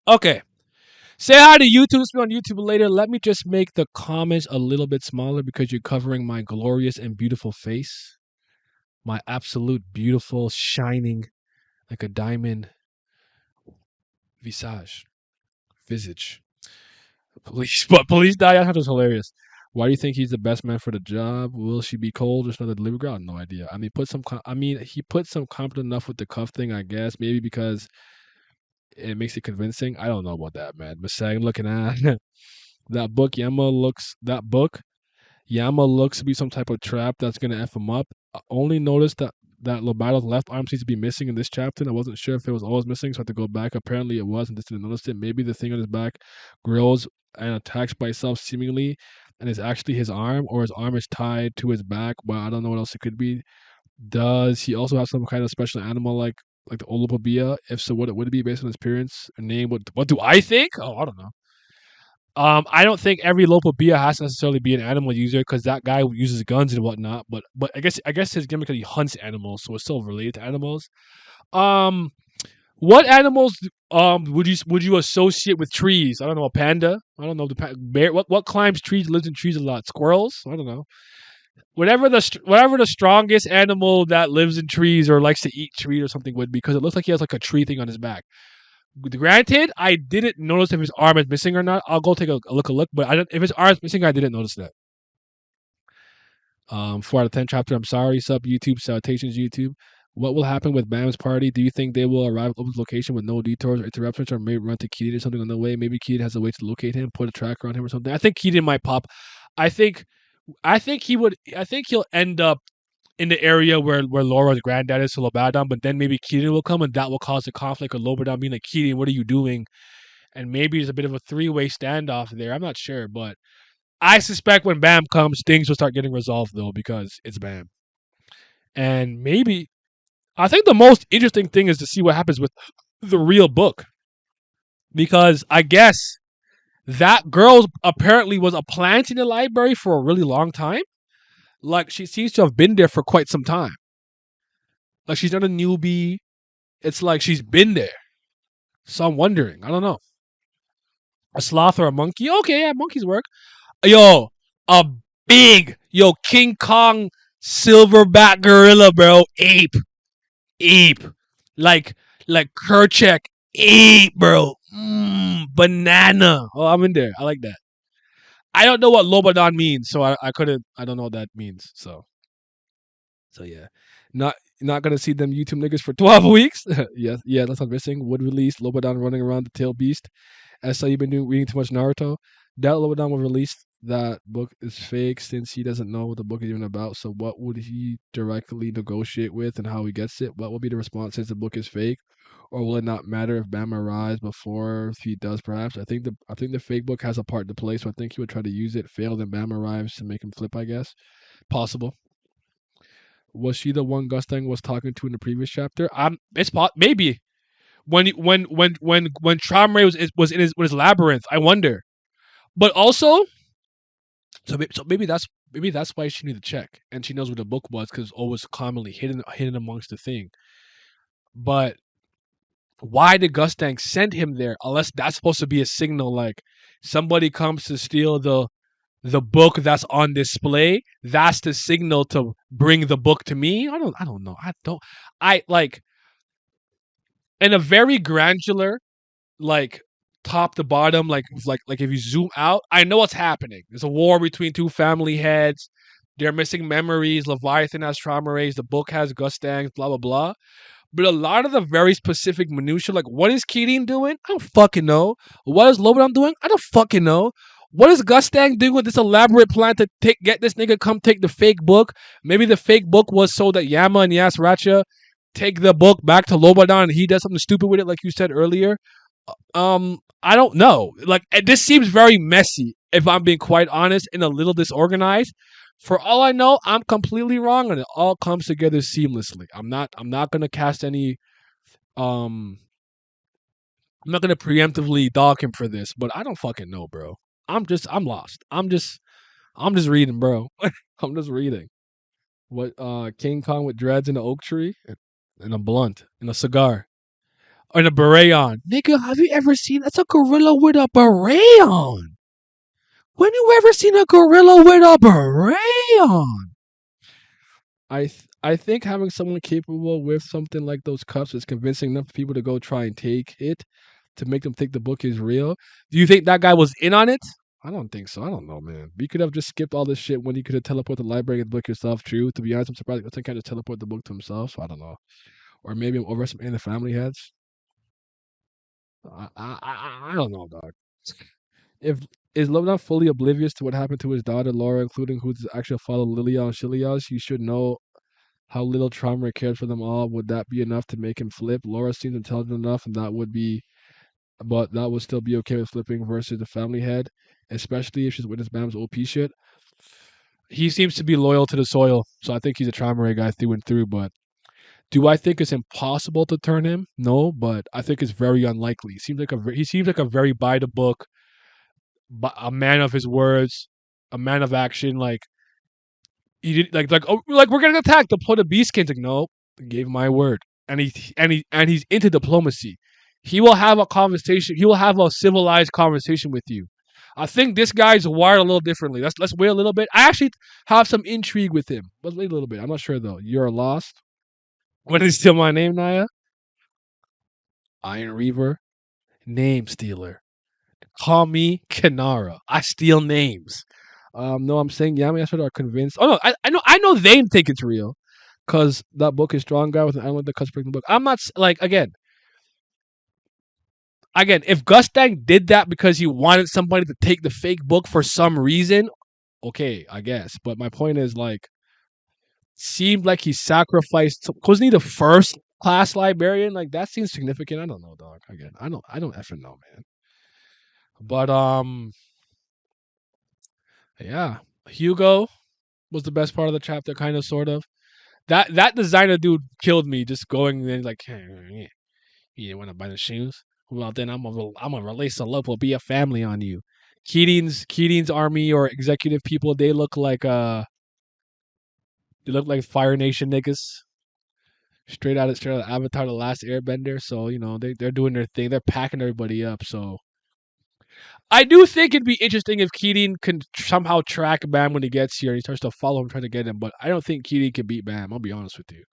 Okay. Say hi to YouTube. See me on YouTube later. Let me just make the comments a little bit smaller because you're covering my glorious and beautiful face. My absolute beautiful, shining like a diamond visage. Visage. Police, but police die. I thought it was hilarious. Why do you think he's the best man for the job? Will she be cold or just another delivery girl? I have no idea. I mean, he put some confident enough with the cuff thing. I guess maybe because it makes it convincing. I don't know about that, man. But saying, looking at that book Yama looks to be some type of trap that's gonna f him up. I only noticed that Lobato's left arm seems to be missing in this chapter. And I wasn't sure if it was always missing, so I had to go back. Apparently, it was, and just didn't notice it. Maybe the thing on his back grows and attacks by itself seemingly, and is actually his arm, or his arm is tied to his back. But I don't know what else it could be. Does he also have some kind of special animal like the Olopobia? If so, what would it be based on his appearance or name? What do I think? Oh, I don't know. I don't think every local beer has to necessarily be an animal user because that guy uses guns and whatnot. But I guess his gimmick is he hunts animals, so it's still related to animals. Um, what animals would you associate with trees? I don't know, a panda. I don't know the bear. What climbs trees, lives in trees a lot? Squirrels. I don't know. Whatever the strongest animal that lives in trees or likes to eat trees or something would be, because it looks like he has like a tree thing on his back. Granted, I didn't notice if his arm is missing or not. I'll go take a look. But I don't, if his arm is missing, I didn't notice that. 4 out of 10 chapter. I'm sorry. Sub YouTube. Salutations YouTube. What will happen with Bam's party? Do you think they will arrive at Opal's location with no detours or interruptions, or maybe run to Keaton or something on the way? Maybe Keaton has a way to locate him, put a tracker on him or something. I think Keaton might pop. I think I think he would. I think he'll end up in the area where Laura's granddad is to Lobadan, but then maybe Keaton will come and that will cause a conflict of Lobadan being like, Keaton, what are you doing? And maybe there's a bit of a three-way standoff there. I'm not sure, but I suspect when Bam comes, things will start getting resolved though because it's Bam. And maybe I think the most interesting thing is to see what happens with the real book, because I guess that girl apparently was a plant in the library for a really long time. Like she seems to have been there for quite some time. Like she's not a newbie. It's like she's been there. So I'm wondering. I don't know. A sloth or a monkey? Okay, yeah, monkeys work. Yo, a King Kong silverback gorilla, bro. Ape. Like Kerchak, ape, bro. Banana. Oh, I'm in there. I like that. I don't know what Lobodon means, so I couldn't. I don't know what that means. So yeah, not gonna see them YouTube niggas for 12 weeks. Yeah, that's not missing. Would release Lobodon running around the tail beast. As so you've been reading too much Naruto. That Lobodon will release that book is fake since he doesn't know what the book is even about. So what would he directly negotiate with and how he gets it? What will be the response since the book is fake? Or will it not matter if Bama arrives before if he does perhaps? I think the fake book has a part to play, so I think he would try to use it, fail, then Bama arrives to make him flip, I guess. Possible. Was she the one Gustang was talking to in the previous chapter? Maybe when Tramre was in his labyrinth. I wonder, but also so maybe that's why she needed to check, and she knows where the book was because it's always commonly hidden amongst the thing. But why did Gustang send him there? Unless that's supposed to be a signal, like somebody comes to steal the book that's on display. That's the signal to bring the book to me. I don't know. I like in a very granular, like top to bottom, like if you zoom out, I know what's happening. There's a war between two family heads. They're missing memories. Leviathan has trauma rays. The book has Gustangs. Blah blah blah. But a lot of the very specific minutia, like what is Keating doing? I don't fucking know. What is Lobanon doing? I don't fucking know. What is Gustang doing with this elaborate plan to get this nigga come take the fake book? Maybe the fake book was so that Yama and Yasracha take the book back to Lobanon and he does something stupid with it, like you said earlier. I don't know. Like this seems very messy, if I'm being quite honest, and a little disorganized. For all I know, I'm completely wrong, and it all comes together seamlessly. I'm not gonna cast any. Um, I'm not gonna preemptively dog him for this, but I don't fucking know, bro. I'm lost. I'm just reading, bro. I'm just reading. What King Kong with dreads in an oak tree and a blunt and a cigar. And a beret on. Nigga, have you ever seen that's a gorilla with a beret on? When you ever seen a gorilla with a beret on? I think having someone capable with something like those cuffs is convincing enough people to go try and take it to make them think the book is real. Do you think that guy was in on it? I don't think so. I don't know, man. You could have just skipped all this shit when you could have teleported the library and the book yourself. True. To be honest, I'm surprised Gustin can't just teleport the book to himself. So I don't know. Or maybe I'm overestimating the family heads. I don't know, dog. If is Love not fully oblivious to what happened to his daughter Laura, including who's actually followed Lilia and Shilias, he should know how little trauma cared for them all. Would that be enough to make him flip? Laura seems intelligent enough, and that would be, but that would still be okay with flipping versus the family head, especially if she's witnessed Bam's OP shit. He seems to be loyal to the soil, so I think he's a trauma guy through and through. But do I think it's impossible to turn him? No, but I think it's very unlikely. He seems like a very by the book, a man of his words, a man of action. Like he did, like we're gonna attack. Deploy the beast skins. Like no, gave my word, and he's into diplomacy. He will have a conversation. He will have a civilized conversation with you. I think this guy's wired a little differently. Let's wait a little bit. I actually have some intrigue with him. Let's wait a little bit. I'm not sure though. You're lost. What is still my name, Naya? Iron Reaver, name stealer. Call me Kanara. I steal names. No, I'm saying Yami and Ashford are convinced. Oh no, I know they think it's real, cause that book is strong guy with an island that cuts breaking the book. I'm not like again. If Gustang did that because he wanted somebody to take the fake book for some reason, okay, I guess. But my point is like, seemed like he sacrificed. Wasn't he the first class librarian? Like that seems significant. I don't know, dog. Again, I don't effing know, man. But yeah, Hugo was the best part of the chapter, kind of, sort of. That designer dude killed me. Just going in like, hey, you didn't want to buy the shoes. Well, then I'm gonna release a love will be a family on you. Keating's army or executive people, they look like Fire Nation niggas. Straight out of Avatar: The Last Airbender. So they're doing their thing. They're packing everybody up. So I do think it'd be interesting if Keating can somehow track Bam when he gets here and he starts to follow him, trying to get him. But I don't think Keating can beat Bam. I'll be honest with you.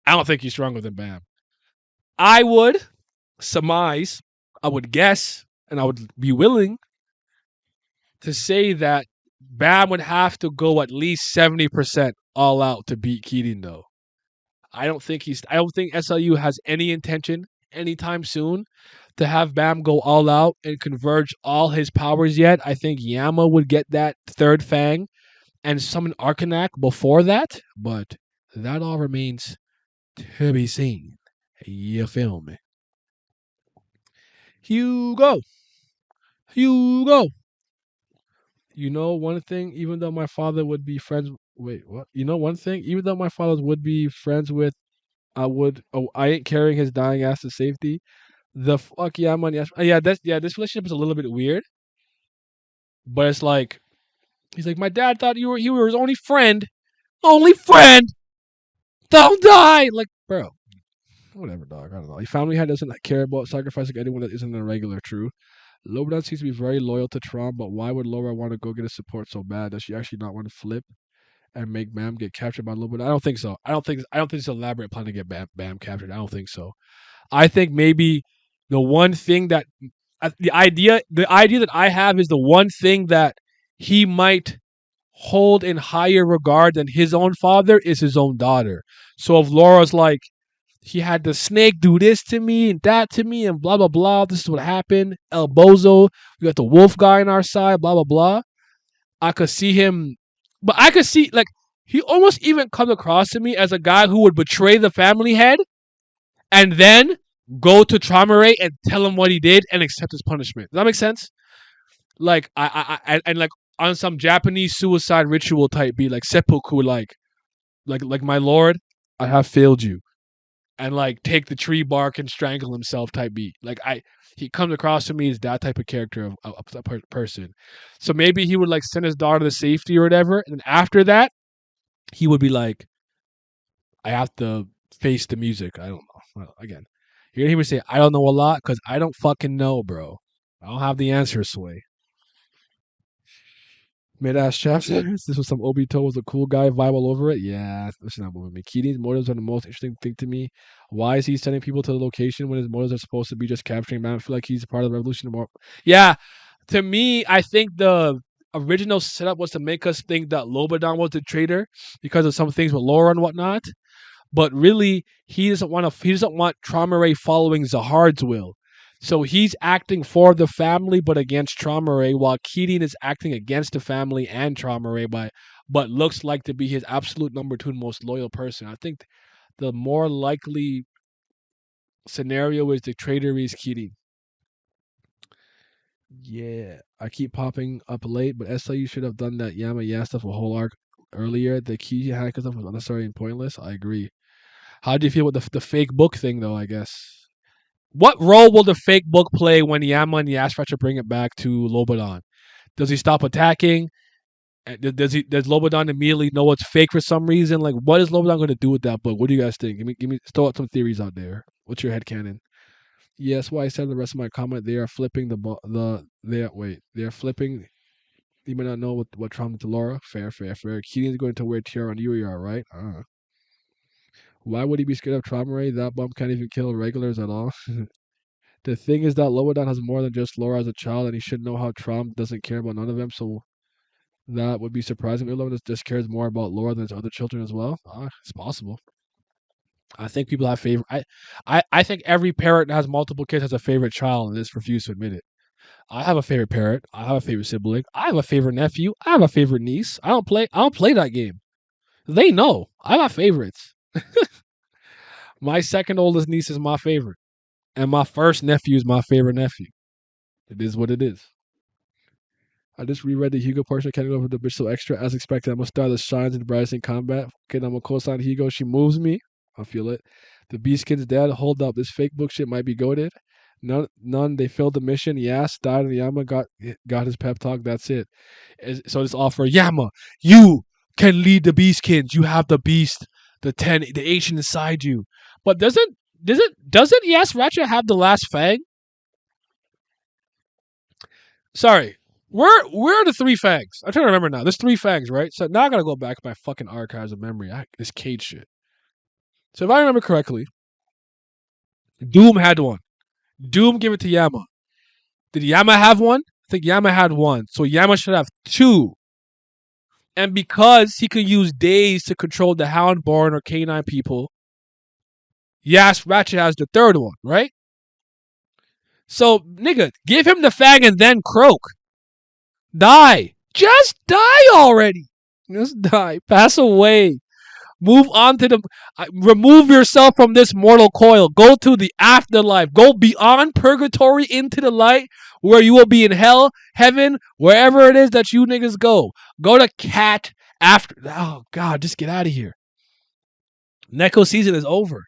I don't think he's stronger than Bam. I would surmise, I would guess, and I would be willing to say that Bam would have to go at least 70% all out to beat Keating, though. I don't think SLU has any intention anytime soon to have Bam go all out and converge all his powers yet. I think Yama would get that third Fang and summon Arcanak before that, but that all remains to be seen. You feel me? Hugo. Hugo. You know one thing, even though my father would be friends. Wait, what? You know one thing, even though my father would be friends with, I would. Oh, I ain't carrying his dying ass to safety. The fuck yeah, money. Yeah, this relationship is a little bit weird, but it's like he's like, my dad thought you were his only friend. Only friend. Don't die. Like, bro, whatever, dog. I don't know. Your family head doesn't care about sacrificing anyone that isn't a regular. True. Laura seems to be very loyal to Tron, but why would Laura want to go get his support so bad? Does she actually not want to flip and make Bam get captured by Lobo? I don't think so. I don't think it's an elaborate plan to get Bam captured. I don't think so. I think maybe the one thing that the idea that I have is the one thing that he might hold in higher regard than his own father is his own daughter. So if Laura's like, he had the snake do this to me and that to me and blah blah blah. This is what happened. El Bozo, we got the wolf guy on our side, blah blah blah. I could see him, but I could see like he almost even comes across to me as a guy who would betray the family head and then go to Traumeré and tell him what he did and accept his punishment. Does that make sense? Like and like on some Japanese suicide ritual type beat, like seppuku, like my lord, I have failed you, and like take the tree bark and strangle himself type beat. He comes across to me as that type of character of a person. So maybe he would like send his daughter to safety or whatever, and after that, he would be like, I have to face the music. I don't know. Well, again, You're gonna hear me say I don't know a lot because I don't fucking know, bro. I don't have the answer, Sway. Mid ass chaps. This was some Obito was a cool guy vibe all over it. Yeah, this is not moving me. Keating's motives are the most interesting thing to me. Why is he sending people to the location when his motives are supposed to be just capturing man? I feel like he's a part of the revolution. More. Yeah, to me, I think the original setup was to make us think that Lobadan was the traitor because of some things with Laura and whatnot. But really, he doesn't want Traumaray following Zahard's will. So he's acting for the family but against Traumaray, while Keating is acting against the family and Traumaray but looks like to be his absolute number two most loyal person. I think the more likely scenario is the traitor is Keating. Yeah, I keep popping up late, but SIU should have done that Yama Ya stuff a whole arc earlier. The key hacker stuff was unnecessary and pointless. I agree. How do you feel with the fake book thing, though? I guess. What role will the fake book play when Yama and Yasracha bring it back to Lobadan? Does he stop attacking? Does Lobadan immediately know it's fake for some reason? Like, what is Lobadan going to do with that book? What do you guys think? Give me, throw out some theories out there. What's your head canon? Yes, why I said the rest of my comment. They are flipping they are flipping. You may not know what trauma to Laura. Fair, fair, fair. Keating's going to wear tiara on Yuri, right? Why would he be scared of trauma ray? That bump can't even kill regulars at all. The thing is that Lobadan has more than just Laura as a child, and he should know how Trump doesn't care about none of them, so that would be surprising. Maybe Lobadan just cares more about Laura than his other children as well. It's possible. I think people have favorite. I think every parent that has multiple kids has a favorite child and just refuse to admit it. I have a favorite parent. I have a favorite sibling. I have a favorite nephew. I have a favorite niece. I don't play that game. They know. I got favorites. My second oldest niece is my favorite. And my first nephew is my favorite nephew. It is what it is. I just reread the Hugo portion of Canada over the bitch so extra. As expected, I'm a star that shines and brightest in combat. Okay, I'm a co-sign Hugo. She moves me. I feel it. The Beast Kid's dead. Hold up. This fake book shit might be goaded. None. They failed the mission. Yas died and Yama got his pep talk. That's it. So it's all for Yama. You can lead the Beast Kids. You have the beast, the ancient inside you. But doesn't Yas Ratcha have the last fang? Sorry. Where are the three fangs? I'm trying to remember now. There's three fangs, right? So now I gotta go back to my fucking archives of memory. This Cage shit. So if I remember correctly, Doom had one. Doom gave it to Yama. Did Yama have one? I think Yama had one. So Yama should have two. And because he could use days to control the Houndborn or canine people, Yas Ratchet has the third one, right? So, nigga, give him the fang and then croak. Die. Just die already. Just die. Pass away. Move on to remove yourself from this mortal coil. Go to the afterlife. Go beyond purgatory into the light where you will be in hell, heaven, wherever it is that you niggas go. Go to Cat after. Oh, God, just get out of here. Neko season is over.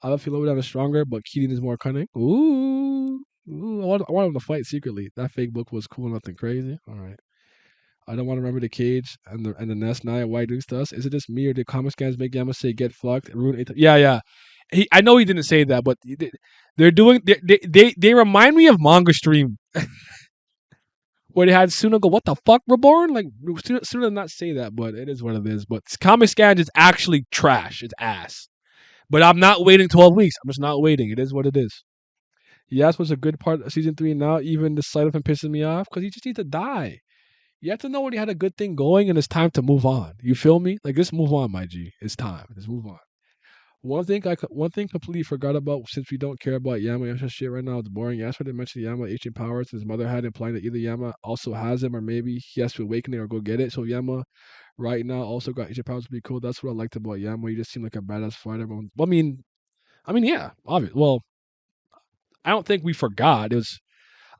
I don't feel Lobadan is stronger, but Keating is more cunning. Ooh. I want him to fight secretly. That fake book was cool, nothing crazy. All right. I don't want to remember the cage and the nest now. Why doing to us? Is it just me or did comic scans make Yama say get fucked? Yeah. I know he didn't say that, but they're doing. They remind me of manga stream where they had Suna go, "What the fuck, Reborn?" Like Suna did not say that, but it is what it is. But comic scans is actually trash. It's ass. But I'm not waiting 12 weeks. I'm just not waiting. It is what it is. Yes, was a good part of season 3 now. Even the sight of him pisses me off because he just needs to die. You have to know when he had a good thing going and it's time to move on. You feel me? Like, just move on, my G. It's time. Just move on. One thing completely forgot about since we don't care about Yama shit right now. It's boring. Yasuo didn't mention Yama ancient powers his mother had, implying that either Yama also has them or maybe he has to awaken it or go get it. So Yama right now also got ancient powers to be cool. That's what I liked about Yama. He just seemed like a badass fighter. But, I mean, yeah, obvious. Well, I don't think we forgot.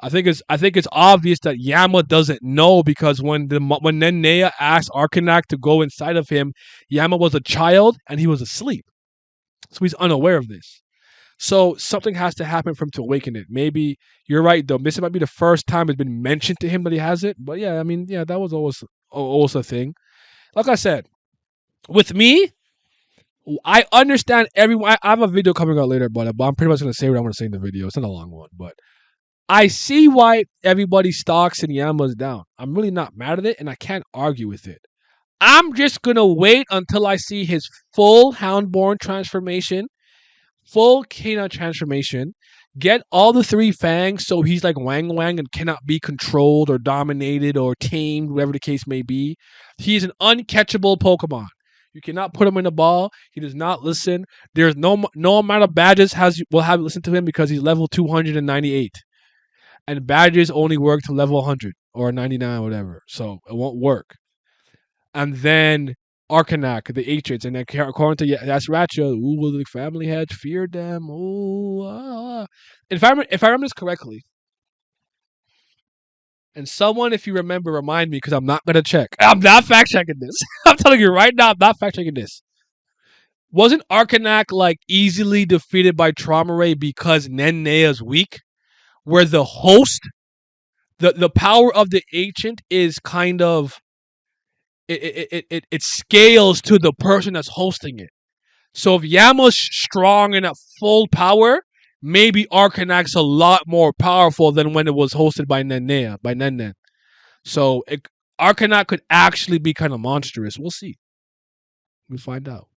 I think it's obvious that Yama doesn't know because when Nenea asked Arcanak to go inside of him, Yama was a child and he was asleep, so he's unaware of this. So something has to happen for him to awaken it. Maybe you're right though. This might be the first time it's been mentioned to him that he has it. But yeah, I mean, yeah, that was always a thing. Like I said, with me, I understand everyone. I have a video coming out later, but I'm pretty much gonna say what I'm gonna say in the video. It's not a long one, but I see why everybody stocks and Yama's down. I'm really not mad at it, and I can't argue with it. I'm just gonna wait until I see his full Houndborn transformation, full canine transformation, get all the three fangs so he's like Wang Wang and cannot be controlled or dominated or tamed, whatever the case may be. He's an uncatchable Pokemon. You cannot put him in the ball. He does not listen. There's no amount of badges will have listened to him because he's level 298, and badges only work to level 100 or 99 or whatever. So it won't work. And then Arcanak, the Ancients, and then according to that's Ratcha, ooh, the family had feared them. Ooh, if I remember this correctly, and someone, if you remember, remind me because I'm not gonna check. I'm not fact checking this. I'm telling you right now, I'm not fact checking this. Wasn't Arcanak like easily defeated by Trauma Ray because Nene is weak? Where the host, the power of the ancient is kind of it scales to the person that's hosting it. So if Yama's strong and at full power, maybe Arcanac's a lot more powerful than when it was hosted by Nenen. So Arcanac could actually be kind of monstrous. We'll see. We'll find out.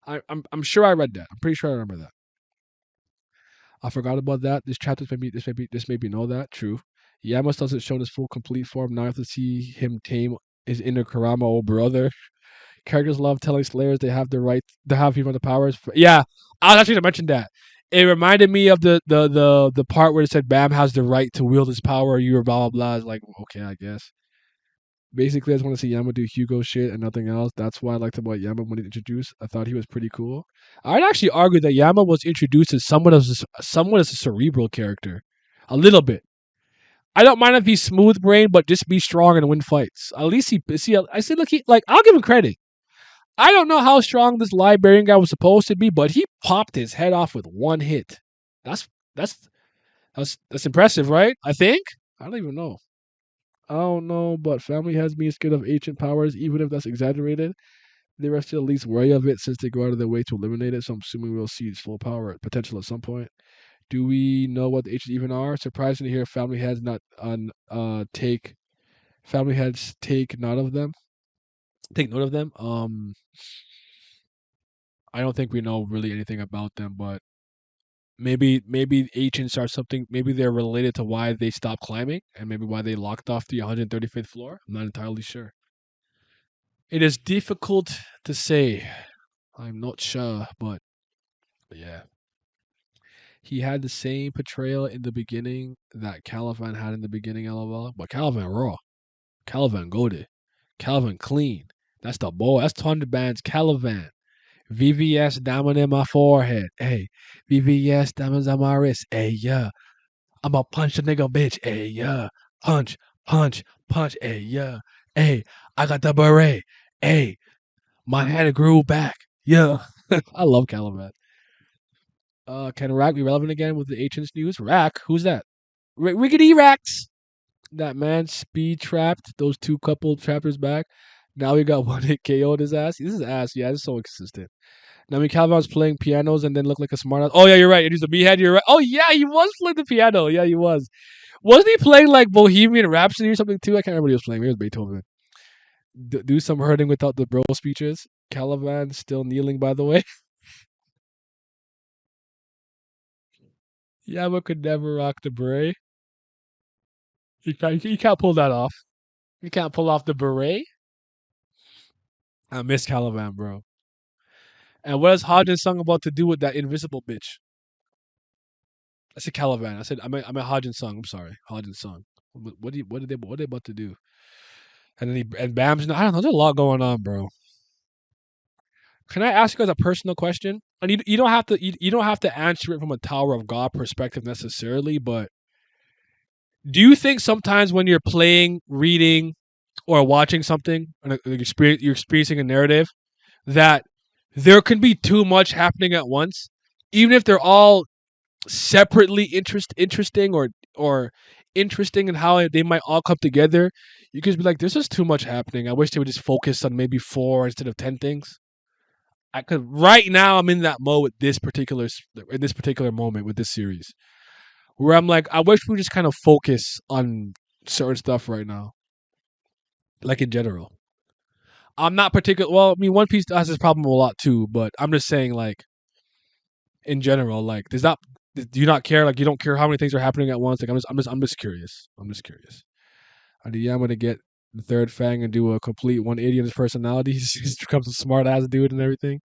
I'm sure I read that. I'm pretty sure I remember that. I forgot about that. This chapter this made me know that. True. Yama doesn't show his full complete form. Now I have to see him tame his inner Karama old brother. Characters love telling Slayers they have the right to have people the powers. Yeah, I was actually gonna mention that. It reminded me of the part where it said Bam has the right to wield his power. You were blah blah blah. It's like okay, I guess. Basically, I just want to see Yama do Hugo shit and nothing else. That's why I liked about Yama when he introduced. I thought he was pretty cool. I'd actually argue that Yama was introduced as somewhat as a cerebral character, a little bit. I don't mind if he's smooth brain, but just be strong and win fights. At least he see. I say, look, I'll give him credit. I don't know how strong this librarian guy was supposed to be, but he popped his head off with one hit. That's that's that's impressive, right? I think. I don't even know. I don't know, but family has been scared of ancient powers, even if that's exaggerated. They are still at least wary of it since they go out of their way to eliminate it. So I'm assuming we'll see its full power potential at some point. Do we know what the ancients even are? Surprising to hear family heads not take family heads take note of them. Take note of them. I don't think we know really anything about them, but maybe ancients are something. Maybe they're related to why they stopped climbing, and maybe why they locked off the 135th floor. I'm not entirely sure. It is difficult to say. I'm not sure, but yeah. He had the same portrayal in the beginning that Caliban had in the beginning, LOL. But Caliban raw. Caliban goaded. Caliban clean. That's the boy. That's 200 bands Caliban. VVS diamond in my forehead. Hey. VVS diamonds on my wrist. Hey, yeah. I'ma punch a nigga, bitch. Hey, yeah. Punch, punch, punch. Hey, yeah. Hey, I got the beret. Hey, my hand grew back. Yeah. I love Caliban. Can Rack be relevant again with the Ancients news? Rack? Who's that? Rickety Racks! That man speed trapped those two couple chapters back. Now we got one hit KO'd his ass. This is ass. Yeah, this is so inconsistent. Now, I mean, Calvin was playing pianos and then looked like a smartass. Oh, yeah, you're right. And he's a meathead. You're right. Oh, yeah, he was playing the piano. Yeah, he was. Wasn't he playing like Bohemian Rhapsody or something too? I can't remember what he was playing. Maybe it was Beethoven. Do some hurting without the bro speeches. Caliban still kneeling, by the way. Yama could never rock the beret. He can't pull that off. He can't pull off the beret. I miss Caliban, bro. And what has Hodgins song about to do with that invisible bitch? I said Caliban. I meant Hodgins song. I'm sorry, Hodgins song. What are they about to do? And then and Bam's. I don't know. There's a lot going on, bro. Can I ask you guys a personal question? And you don't have to you don't have to answer it from a Tower of God perspective necessarily, but do you think sometimes when you're playing, reading, or watching something, and you're experiencing a narrative, that there can be too much happening at once, even if they're all separately interesting or interesting in how they might all come together. You could be like, "There's just too much happening. I wish they would just focus on maybe 4 instead of 10 things." I could right now I'm in that mode with in this particular moment with this series where I'm like, I wish we just kind of focus on certain stuff right now, like in general. I'm not particular. Well, I mean, One Piece has this problem a lot too, but I'm just saying, like in general, like does not do you not care? Like you don't care how many things are happening at once. Like I'm just curious. I'm just curious. I need Yama to get the third Fang and do a complete 180 in his personality. He just becomes a smart ass dude and everything.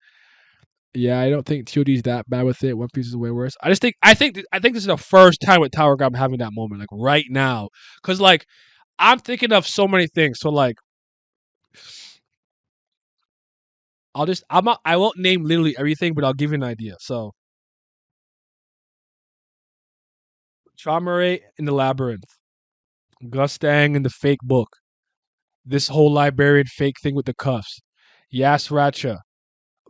Yeah, I don't think TOD's that bad with it. One Piece is way worse. I think this is the first time with Tower God I'm having that moment, like right now, because like I'm thinking of so many things. So like I won't name literally everything, but I'll give you an idea. So Chamare in the labyrinth, Gustang in the fake book, this whole librarian fake thing with the cuffs, Yasracha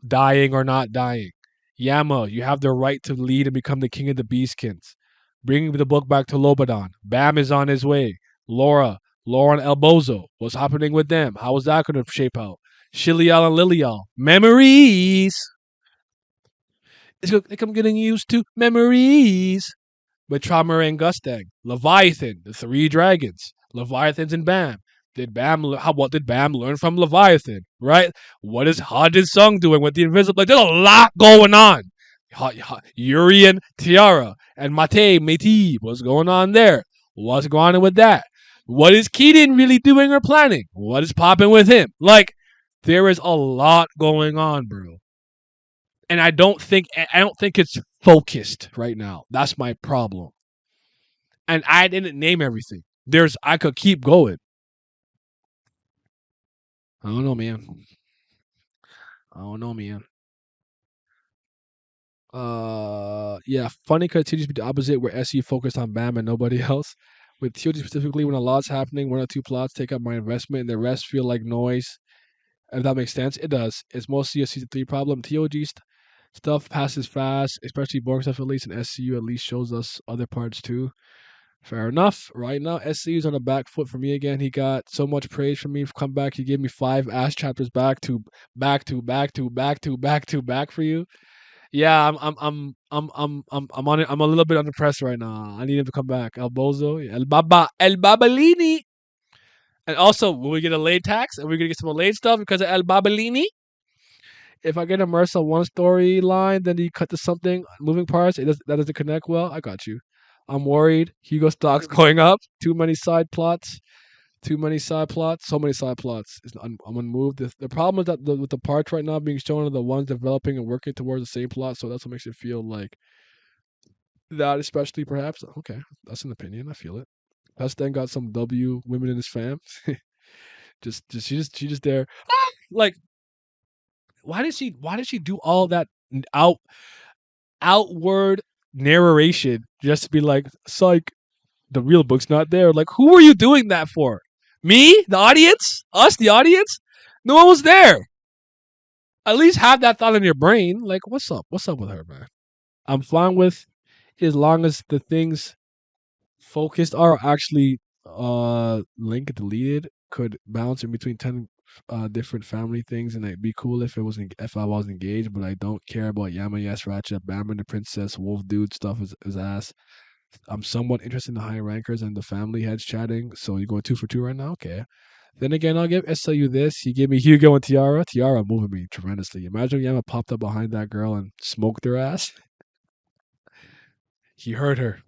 dying or not dying, Yama, you have the right to lead and become the king of the Beastkins. Bringing the book back to Lobadan. Bam is on his way. Laura and Elbozo. What's happening with them? How is that going to shape out? Shilial and Lilial. Memories. It's like I'm getting used to memories. With Tramer and Gustang. Leviathan, the three dragons. Leviathans and Bam. What did Bam learn from Leviathan? Right? What is Hadid Sung doing with the invisible? Like, there's a lot going on. Yuri and Tiara and Mate, what's going on there? What's going on with that? What is Keaton really doing or planning? What is popping with him? Like, there is a lot going on, bro. And I don't think it's focused right now. That's my problem. And I didn't name everything. I could keep going. I don't know, man. I don't know, man. Yeah, funny continues to be the opposite, where SU focused on Bam and nobody else. With TOG specifically, when a lot's happening, one or two plots take up my investment, and the rest feel like noise. If that makes sense, it does. It's mostly a season 3 problem. Stuff passes fast, especially boring stuff at least, and SCU at least shows us other parts too. Fair enough. Right now, SCU's on the back foot for me again. He got so much praise from me. Come back, he gave me 5 ass chapters back for you. Yeah, I'm on it. I'm a little bit under pressure right now. I need him to come back. El Bozo, El Babalini, and also will we get a late tax? Are we gonna get some late stuff because of El Babalini? If I get immersed on one storyline, then you cut to something moving parts. That doesn't connect well. I got you. I'm worried. Hugo stocks going up. Too many side plots. Too many side plots. So many side plots. I'm unmoved. The problem is that with the parts right now being shown are the ones developing and working towards the same plot. So that's what makes it feel like that, especially perhaps. Okay, that's an opinion. I feel it. Plus, then got some W women in his fam. She just there. Like, why did she do all that out outward narration just to be like, psych, the real book's not there? Like, who are you doing that for? Me? The audience? Us, the audience? No one was there. At least have that thought in your brain. Like, what's up? What's up with her, man? I'm fine with as long as the things focused are actually linked deleted, could bounce in between 10 different family things, and it'd be cool if I was engaged, but I don't care about Yama Yasracha, Bammer the Princess, Wolf Dude stuff is ass. I'm somewhat interested in the higher rankers and the family heads chatting, so you're going 2 for 2 right now? Okay. Then again, I'll give SLU this. He gave me Hugo and Tiara. Tiara moving me tremendously. Imagine if Yama popped up behind that girl and smoked her ass. He heard her.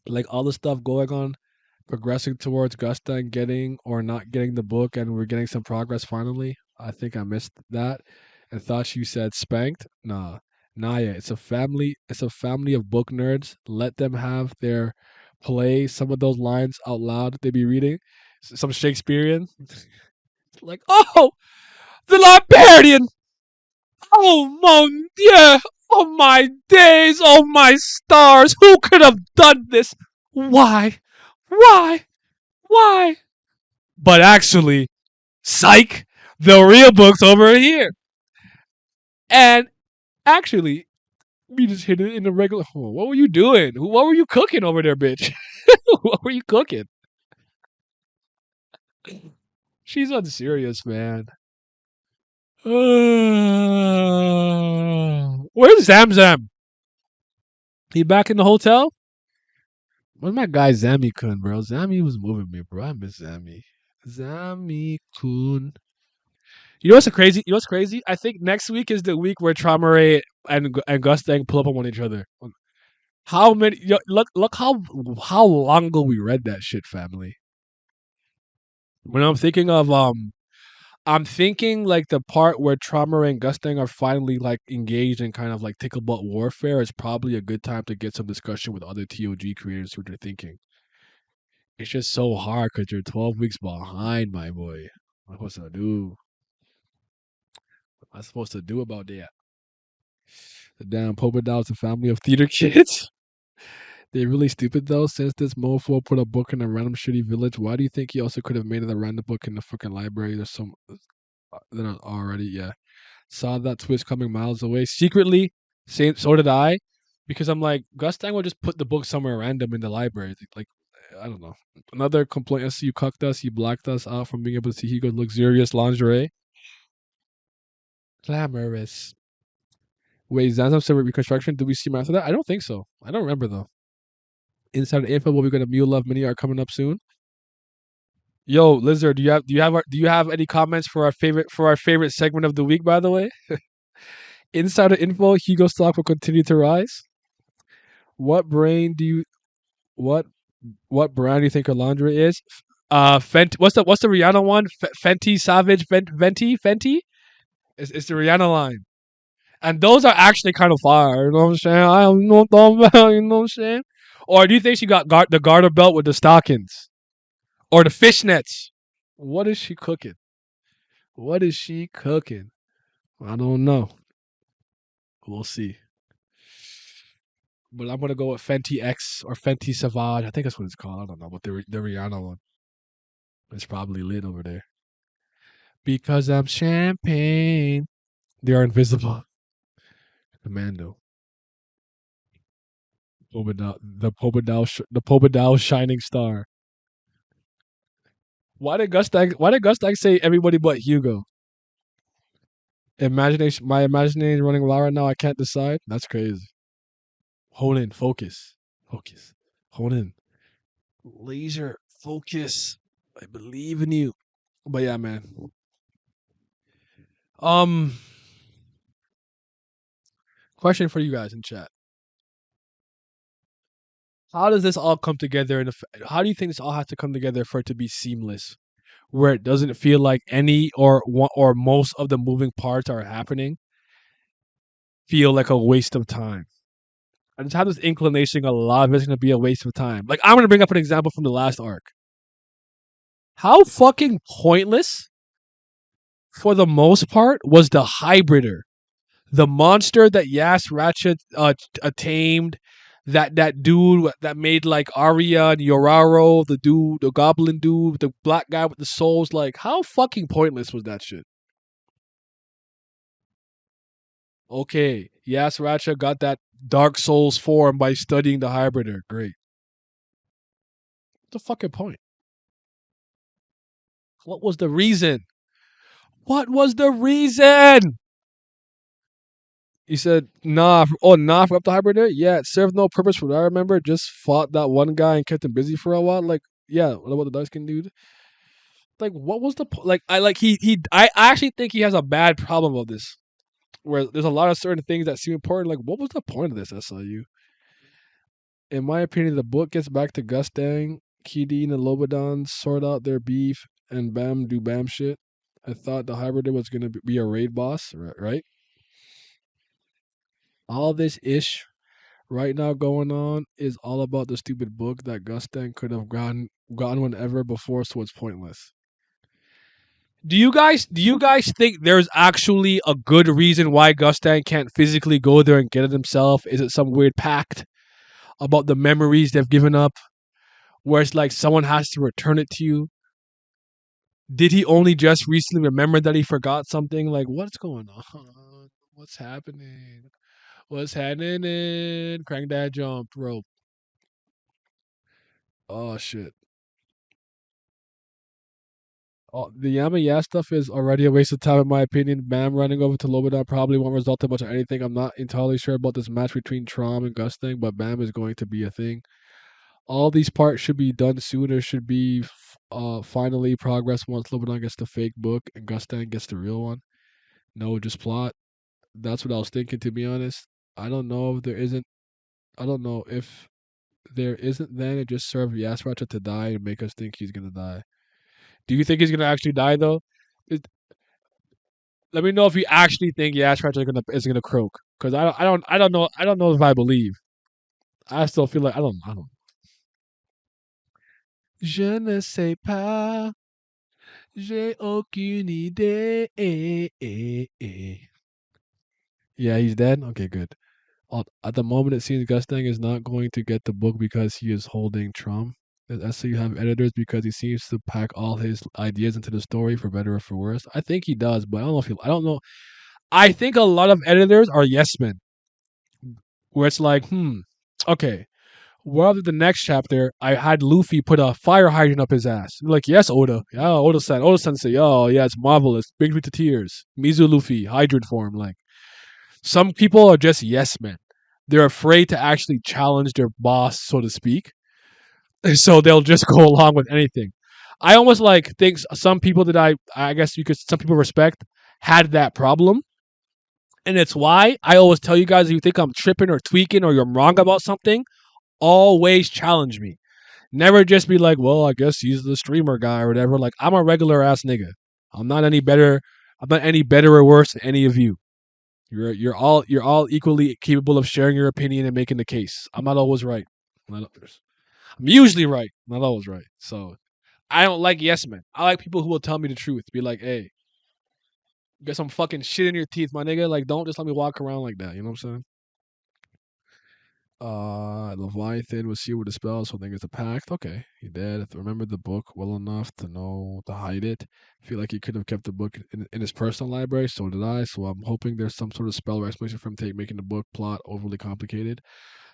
Like all the stuff going on, progressing towards Gusta getting or not getting the book, and we're getting some progress finally. I think I missed that and thought you said spanked. Nah, Naya. It's a family of book nerds. Let them have their play some of those lines out loud. They be reading some Shakespearean. Like, oh, the librarian. Oh mon Dieu. Oh my days. Oh my stars. Who could have done this? Why? Why? Why? But actually, psych, the real book's over here. And actually, we just hit it in the regular. Oh, what were you doing? What were you cooking over there, bitch? What were you cooking? She's unserious, man. Where's Zam Zam? He back in the hotel? Where's my guy Zammy Kun, bro? Zammy was moving me, bro. I miss Zammy. Zammy Kun. You know what's crazy? You know what's crazy? I think next week is the week where Traore and Gustang pull up on each other. How many? Look how long ago we read that shit, family. When I'm thinking like the part where Trauma and Gustang are finally like engaged in kind of like tickle butt warfare is probably a good time to get some discussion with other TOG creators who they're thinking. It's just so hard because you're 12 weeks behind, my boy. What am I supposed to do? What am I supposed to do about that? The damn Popa Dow's a family of theater kids. They're really stupid though. Since this mofo put a book in a random shitty village, why do you think he also could have made it a random book in the fucking library? There's some that are already, yeah. Saw that twist coming miles away. Secretly, so did I, because I'm like, Gustang will just put the book somewhere random in the library. Like, I don't know. Another complaint is you cucked us, you blacked us out from being able to see Hugo's luxurious lingerie. Glamorous. Wait, Zanzam said reconstruction. Did we see him after that? I don't think so. I don't remember though. Inside info, what we got a Mule Love mini are coming up soon. Yo, Lizard, do you have any comments for our favorite segment of the week? By the way, insider info: Hugo stock will continue to rise. What brain do you what what brand do you think her laundry is? Fenty. What's the Rihanna one? Fenty Savage Venti Fenty. It's the Rihanna line, and those are actually kind of fire. You know what I'm saying? I don't know what I'm about. You know what I'm saying? Or do you think she got the garter belt with the stockings or the fishnets? What is she cooking? What is she cooking? I don't know. We'll see. But I'm gonna go with Fenty X or Fenty Savage. I think that's what it's called. I don't know, but the Rihanna one. It's probably lit over there. Because I'm champagne. They are invisible. Commando. The Pobadao shining star. Why did Gustang say everybody but Hugo? Imagination my imagination running wild right now, I can't decide. That's crazy. Hold in, focus. Focus. Hold in. Laser focus. I believe in you. But yeah, man. Um Question for you guys in chat. How does this all come together how do you think this all has to come together for it to be seamless? Where it doesn't feel like any or one or most of the moving parts are happening feel like a waste of time. I just have this inclination a lot of it's gonna be a waste of time. Like I'm gonna bring up an example from the last arc. How fucking pointless for the most part was the hybrider. The monster that Yas Ratchet tamed, that dude that made like Arya and Yoraro, the dude, the goblin dude, the black guy with the souls. Like, how fucking pointless was that shit? Okay, Yas Ratchet got that Dark Souls form by studying the hybrider. Great. What's the fucking point? What was the reason? What was the reason? He said, nah. Nah, for up the hybridator? Yeah, it served no purpose for what I remember. Just fought that one guy and kept him busy for a while. Like, yeah, what about the dark skin dude? Like, what was the like? I actually think he has a bad problem of this, where there's a lot of certain things that seem important. Like, what was the point of this SLU? In my opinion, the book gets back to Gustang, Kidin, and Lobodon sort out their beef, and Bam do Bam shit. I thought the hybridator was gonna be a raid boss, right? All this ish right now going on is all about the stupid book that Gustang could have gotten whenever before, so it's pointless. Do you guys think there's actually a good reason why Gustang can't physically go there and get it himself? Is it some weird pact about the memories they've given up, where it's like someone has to return it to you? Did he only just recently remember that he forgot something? Like, what's going on? What's happening? What's happening? Crank that jump rope. Oh shit. The Yamaya stuff is already a waste of time in my opinion. Bam running over to Loboda probably won't result in much of anything. I'm not entirely sure about this match between Trom and Gustang, but Bam is going to be a thing. All these parts should be done sooner. Should be finally progress once Loboda gets the fake book and Gustang gets the real one. No, just plot. That's what I was thinking, to be honest. I don't know if there isn't. I don't know if there isn't. Then it just served Yasracha to die and make us think he's gonna die. Do you think he's gonna actually die though? It, Let me know if you actually think Yasracha is gonna croak. Because I don't know if I believe. I still feel like I don't. Je ne sais pas. J'ai aucune idée. Yeah, he's dead. Okay, good. At the moment, it seems Gustang is not going to get the book because he is holding Trump. So you have editors because he seems to pack all his ideas into the story for better or for worse. I think he does, but I don't know if he. I don't know. I think a lot of editors are yes men, where it's like, okay. Well, after the next chapter, I had Luffy put a fire hydrant up his ass. I'm like, yes, Oda. Yeah, Oda-san. Oda-san say, oh, yeah, it's marvelous. Brings me to tears. Mizu Luffy, hydrant form. Like, some people are just yes men. They're afraid to actually challenge their boss, so to speak. So they'll just go along with anything. I almost like think some people that I guess you could some people respect had that problem. And it's why I always tell you guys if you think I'm tripping or tweaking or you're wrong about something, always challenge me. Never just be like, well, I guess he's the streamer guy or whatever. Like, I'm a regular ass nigga. I'm not any better. I'm not any better or worse than any of you. You're all equally capable of sharing your opinion and making the case. I'm not always right. I'm usually right, not always right. So I don't like yes men. I like people who will tell me the truth. Be like, hey, you got some fucking shit in your teeth, my nigga. Like, don't just let me walk around like that. You know what I'm saying? Leviathan was sealed with a spell, so I think it's a pact. Okay, he did. Remember the book well enough to know to hide it. Feel like he could have kept the book in his personal library. So did I. So I'm hoping there's some sort of spell or explanation from making the book plot overly complicated.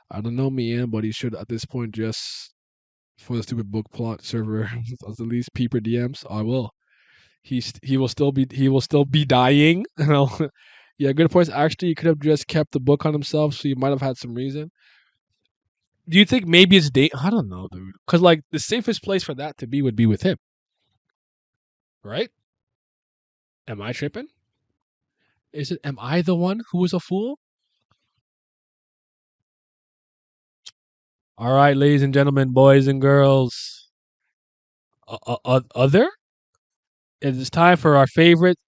I don't know, Mian, but he should at this point just for the stupid book plot server at least peeper DMs. I will. He will still be dying. You know. Yeah, good points. Actually, he could have just kept the book on himself, so he might have had some reason. Do you think maybe it's date? I don't know, dude. Because like the safest place for that to be would be with him, right? Am I tripping? Is it? Am I the one who was a fool? All right, ladies and gentlemen, boys and girls, other. It is time for our favorite,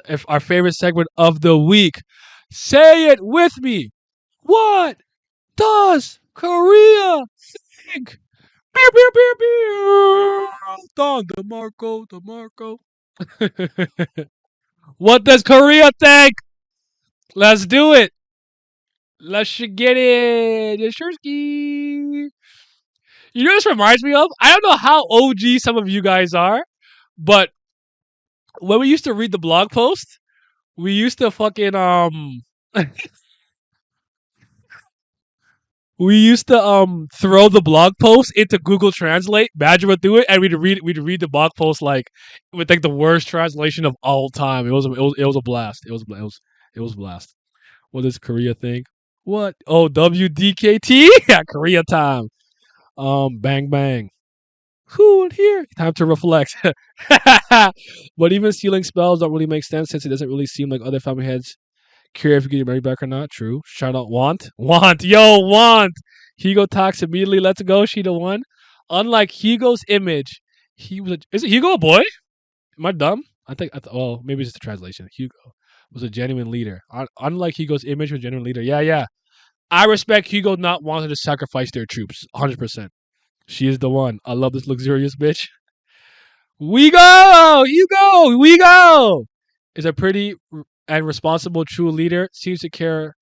if our favorite segment of the week. Say it with me. What does Korea think? Beer, beer, beer, beer. Don DeMarco, DeMarco. What does Korea think? Let's do it. Let's get it. Yashursky. You know what this reminds me of? I don't know how OG some of you guys are, but when we used to read the blog post, we used to fucking we used to throw the blog post into Google Translate. Badger would do it, and we'd read the blog post like with like the worst translation of all time. It was a blast. It was a blast. What does Korea think? What? Oh, WDKT? Yeah, Korea time. Bang bang. Who here? Time to reflect. But even stealing spells don't really make sense since it doesn't really seem like other family heads care if you get your money back or not. True. Shout out Want. Want. Yo, Want. Hugo talks immediately. Let's go. She the one. Unlike Hugo's image, is it Hugo a boy? Am I dumb? Well, maybe it's just the translation. Hugo was a genuine leader. Unlike Hugo's image was a genuine leader. Yeah, yeah. I respect Hugo not wanting to sacrifice their troops. 100%. She is the one. I love this luxurious bitch. We go! You go! We go! Is a pretty and responsible true leader. Seems to care.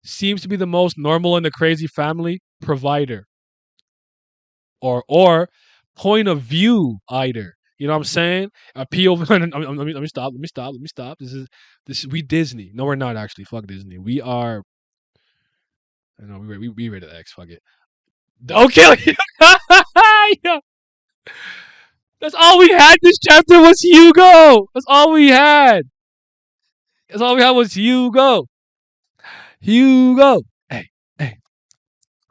Seems to be the most normal in the crazy family. Provider. Or point of view either. You know what I'm saying? Appeal. Let me stop. Let me stop. Let me stop. This is we Disney. No, we're not actually. Fuck Disney. We are. I know we rated X. Fuck it. Don't kill you. Yeah. That's all all we had this chapter was Hugo. That's all we had. That's all we had was Hugo. Hugo. Hey, hey.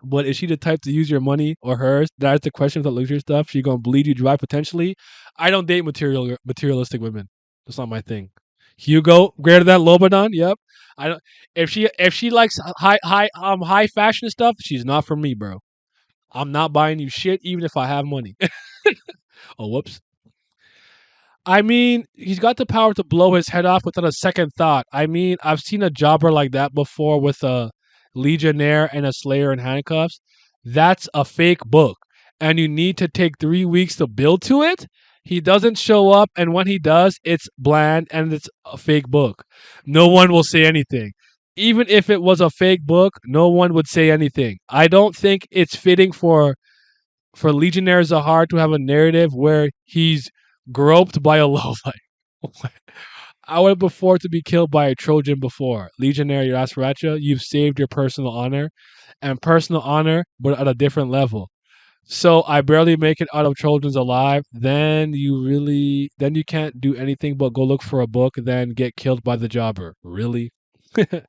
But is she the type to use your money or hers? That's the question with the luxury stuff. She gonna bleed you dry potentially. I don't date materialistic women. That's not my thing. Hugo, greater than Lobanon. Yep. I don't. If she likes high fashion stuff, she's not for me, bro. I'm not buying you shit, even if I have money. Oh, whoops. I mean, he's got the power to blow his head off without a second thought. I mean, I've seen a jobber like that before with a legionnaire and a slayer in handcuffs. That's a fake book. And you need to take 3 weeks to build to it. He doesn't show up, and when he does, it's bland and it's a fake book. No one will say anything. Even if it was a fake book, no one would say anything. I don't think it's fitting for Legionnaire Zahar to have a narrative where he's groped by a Lowlight. I would prefer to be killed by a Trojan before. Legionnaire Yasracha, you've saved your personal honor. And personal honor, but at a different level. So I barely make it out of Trojans alive. Then you can't do anything but go look for a book, then get killed by the jobber. Really? Pew, pew,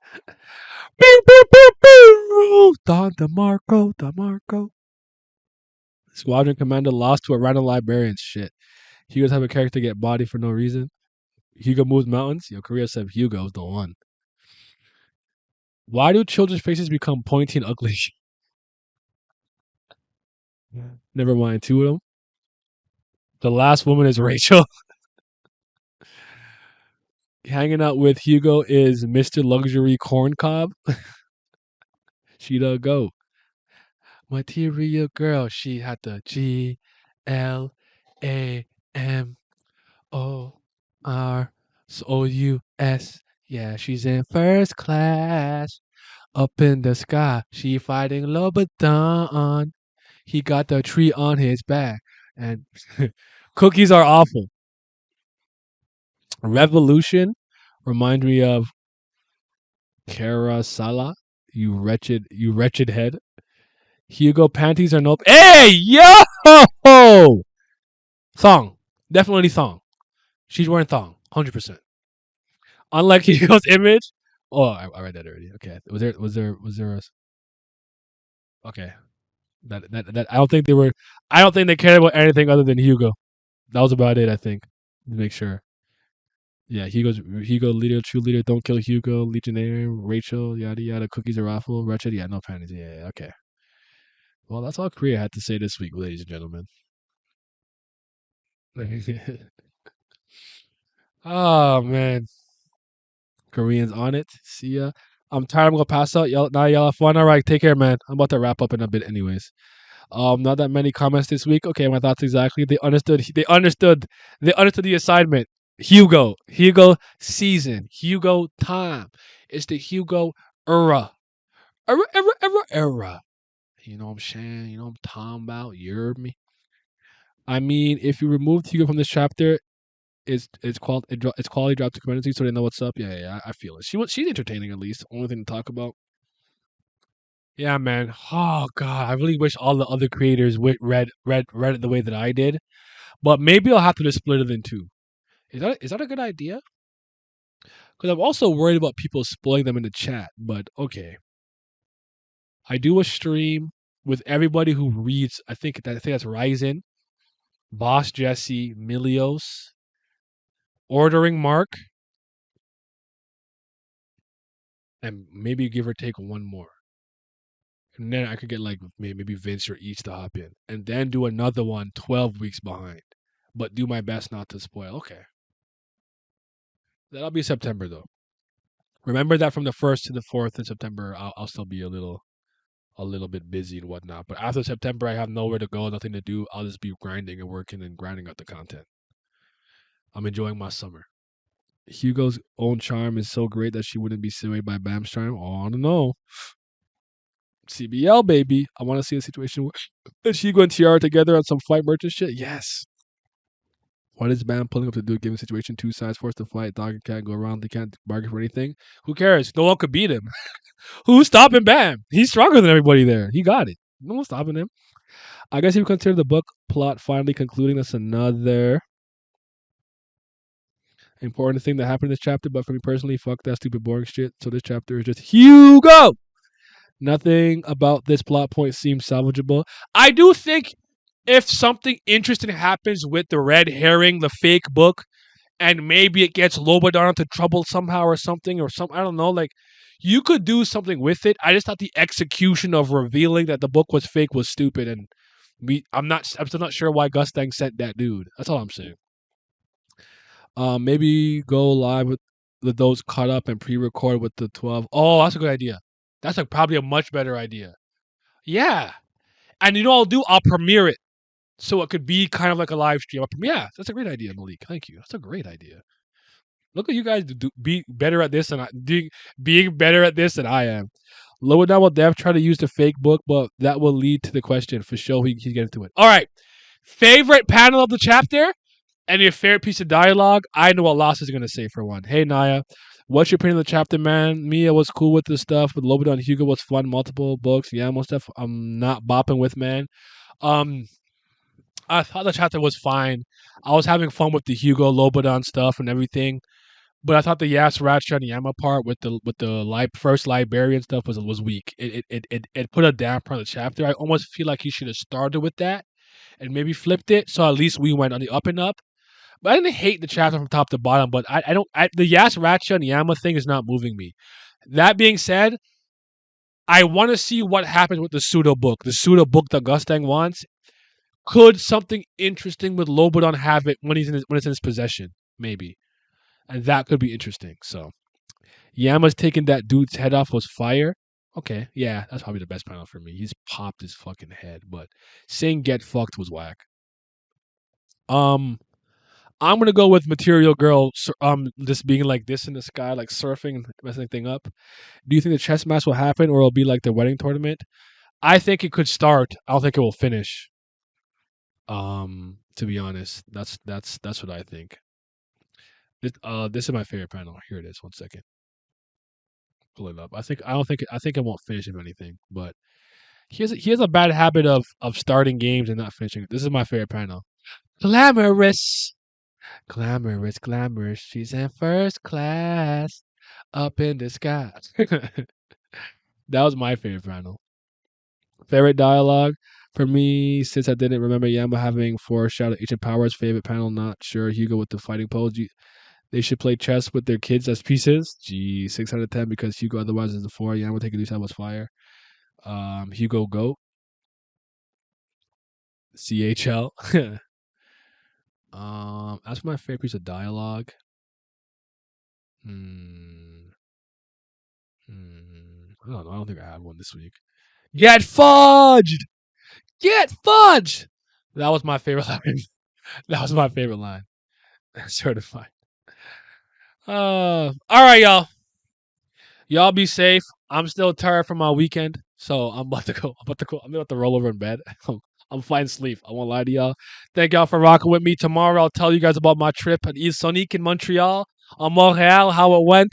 pew, pew. Don DeMarco, DeMarco. Squadron commander lost to a random librarian. Shit. Hugo's type of character get body for no reason. Hugo moves mountains. Yo, Korea said Hugo's the one. Why do children's faces become pointy and ugly? Never mind, two of them. The last woman is Rachel. Hanging out with Hugo is Mr. Luxury Corn Cob. She the go. Material girl. She had the GLAMORSOUS. Yeah, she's in first class. Up in the sky, she fighting Lobaton. He got the tree on his back. And cookies are awful. Revolution remind me of Kara Sala. You wretched head. Hugo panties are no. Hey yo! Thong, definitely thong. She's wearing thong, 100%. Unlike Hugo's image. Oh, I read that already. Okay, was there a okay? That I don't think they were. I don't think they cared about anything other than Hugo. That was about it. I think. To make sure. Yeah, Hugo leader, true leader. Don't kill Hugo. Legionnaire, Rachel, yada yada. Cookies are awful. Wretched. Yeah, no panties. Yeah, okay. Well, that's all Korea had to say this week, ladies and gentlemen. Oh man, Koreans on it. See ya. I'm tired. I'm gonna pass out. Y'all have fun. All right, take care, man. I'm about to wrap up in a bit, anyways. Not that many comments this week. Okay, my thoughts exactly. They understood. They understood. They understood the assignment. Hugo season, Hugo time. It's the Hugo era. You know what I'm saying? You know what I'm talking about? You heard me? I mean, if you removed Hugo from this chapter, it's quality drop to community, so they know what's up. Yeah, I feel it. She's entertaining at least. Only thing to talk about. Yeah, man. Oh god, I really wish all the other creators read it the way that I did. But maybe I'll have to just split it in two. Is that a good idea? Because I'm also worried about people spoiling them in the chat. But okay, I do a stream with everybody who reads. I think that's Ryzen, Boss Jesse, Milios, Ordering Mark, and maybe give or take one more. And then I could get like maybe Vince or each to hop in, and then do another one 12 weeks behind. But do my best not to spoil. Okay, that'll be September though. Remember that from the 1st to the 4th in September, I'll still be a little bit busy and whatnot. But after September, I have nowhere to go, nothing to do. I'll just be grinding and working and grinding out the content. I'm enjoying my summer. Hugo's own charm is so great that she wouldn't be swayed by Bam's charm. Oh, I don't know. CBL, baby. I want to see a situation where Hugo and Tiara together on some fight merchant shit. Yes. What is Bam pulling up to do given situation? Two sides forced to fight. Dog can't go around. They can't bargain for anything. Who cares? No one could beat him. Who's stopping Bam? He's stronger than everybody there. He got it. No one's stopping him. I guess if you consider the book plot finally concluding, that's another important thing that happened in this chapter. But for me personally, fuck that stupid boring shit. So this chapter is just Hugo. Nothing about this plot point seems salvageable. I do think if something interesting happens with the red herring, the fake book, and maybe it gets Lobodan into trouble somehow or something or some, I don't know, like you could do something with it. I just thought the execution of revealing that the book was fake was stupid, and I'm still not sure why Gustang sent that dude. That's all I'm saying. Maybe go live with those caught up and pre-record with the 12. Oh, that's a good idea. That's probably a much better idea. Yeah, and you know what I'll do? I'll premiere it so it could be kind of like a live stream. Yeah, that's a great idea, Malik. Thank you. That's a great idea. Look at you guys be better at this than being better at this than I am. Lower down will Dev try to use the fake book, but that will lead to the question for sure. He can get into it. All right. Favorite panel of the chapter and your favorite piece of dialogue. I know what Loss is gonna say for one. Hey Naya, what's your opinion of the chapter, man? Mia was cool with the stuff, but Lobodan and Hugo was fun. Multiple books, yeah, most stuff. I'm not bopping with, man. Um, I thought the chapter was fine. I was having fun with the Hugo Lobodan stuff and everything. But I thought the Yas Ratcha and Yama part with the first librarian stuff was weak. It put a damper on the chapter. I almost feel like he should have started with that and maybe flipped it, so at least we went on the up and up. But I didn't hate the chapter from top to bottom. But I don't the Yas Ratcha and Yama thing is not moving me. That being said, I want to see what happens with the pseudo book. The pseudo book that Gustang wants. Could something interesting with Lobodan have it when when it's in his possession? Maybe, and that could be interesting. So. Yama's taking that dude's head off was fire. Okay, yeah, that's probably the best panel for me. He's popped his fucking head, but saying "get fucked" was whack. Um, I'm gonna go with Material Girl. Just being like this in the sky, like surfing and messing the thing up. Do you think the chess match will happen, or it'll be like the wedding tournament? I think it could start. I don't think it will finish. To be honest, that's what I think. This is my favorite panel. Here it is. One second, pull it up. I think it won't finish if anything, but he has a bad habit of starting games and not finishing. This is my favorite panel. Glamorous, glamorous, glamorous. She's in first class, up in the sky. That was my favorite panel. Favorite dialogue for me, since I didn't remember Yama having foreshadowed Ancient Powers. Favorite panel, not sure. Hugo with the fighting pose. They should play chess with their kids as pieces. Gee, 6 out of 10 because Hugo otherwise is the 4. Yama taking these was fire. Hugo Goat. CHL. That's my favorite piece of dialogue. Hmm. I don't know. I don't think I have one this week. Get fudged! Get fudged! That was my favorite line. That was my favorite line. Certified. All right, y'all. Y'all be safe. I'm still tired from my weekend, so I'm about to go. I'm about to roll over in bed. I'm fine sleep. I won't lie to y'all. Thank y'all for rocking with me. Tomorrow I'll tell you guys about my trip at East Sonic in Montreal, on Montreal, how it went.